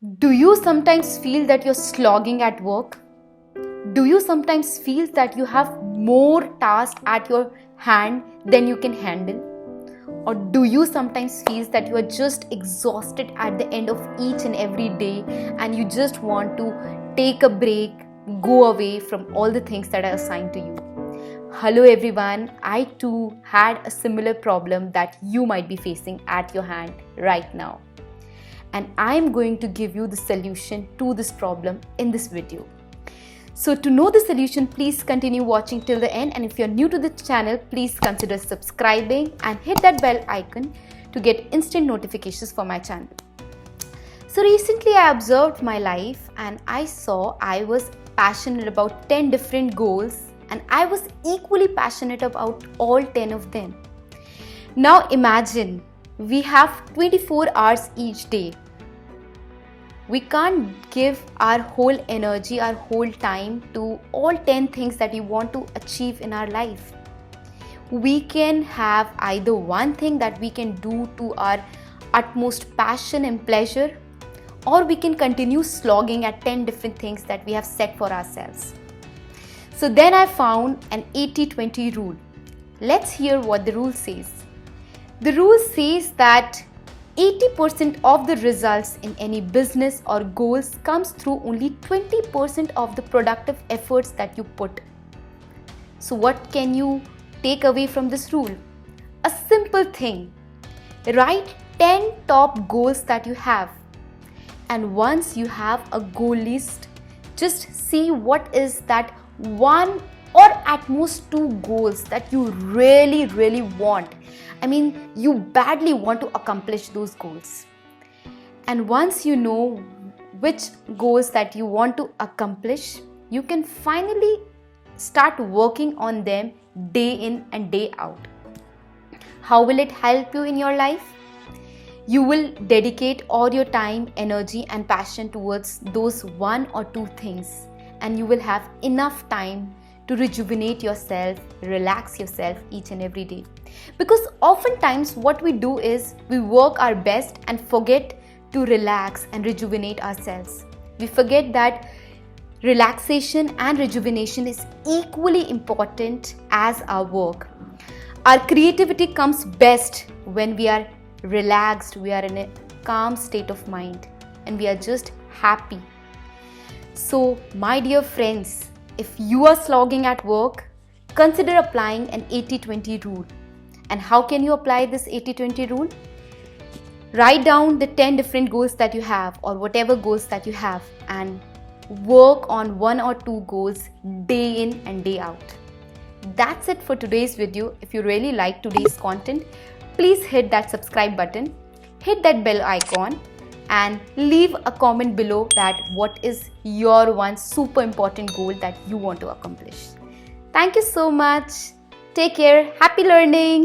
Do you sometimes feel that you're slogging at work? Do you sometimes feel that you have more tasks at your hand than you can handle? Or do you sometimes feel that you are just exhausted at the end of each and every day and you just want to take a break, go away from all the things that are assigned to you? Hello everyone, I too had a similar problem that you might be facing at your hand right now. And I'm going to give you the solution to this problem in this video. So to know the solution, please continue watching till the end, and if you're new to the channel, please consider subscribing and hit that bell icon to get instant notifications for my channel. So recently I observed my life and I saw I was passionate about 10 different goals and I was equally passionate about all 10 of them. Now imagine we have 24 hours each day. We can't give our whole energy, our whole time to all 10 things that we want to achieve in our life. We can have either one thing that we can do to our utmost passion and pleasure, or we can continue slogging at 10 different things that we have set for ourselves. So then I found an 80-20 rule. Let's hear what the rule says. The rule says that 80% of the results in any business or goals comes through only 20% of the productive efforts that you put. So what can you take away from this rule? A simple thing. Write 10 top goals that you have. And once you have a goal list, just see what is that one or at most two goals that you really want. I mean, you badly want to accomplish those goals. And once you know which goals that you want to accomplish, you can finally start working on them day in and day out. How will it help you in your life? You will dedicate all your time, energy and passion towards those one or two things, and you will have enough time to rejuvenate yourself, relax yourself each and every day. Because oftentimes what we do is we work our best and forget to relax and rejuvenate ourselves. We forget that relaxation and rejuvenation is equally important as our work. Our creativity comes best when we are relaxed, we are in a calm state of mind, and we are just happy. So, my dear friends, if you are slogging at work, consider applying an 80-20 rule. And how can you apply this 80-20 rule? Write down the 10 different goals that you have, or whatever goals that you have, and work on one or two goals day in and day out. That's it for today's video. If you really like today's content, please hit that subscribe button, hit that bell icon, and leave a comment below that what is your one super important goal that you want to accomplish. Thank you so much. Take care. Happy learning.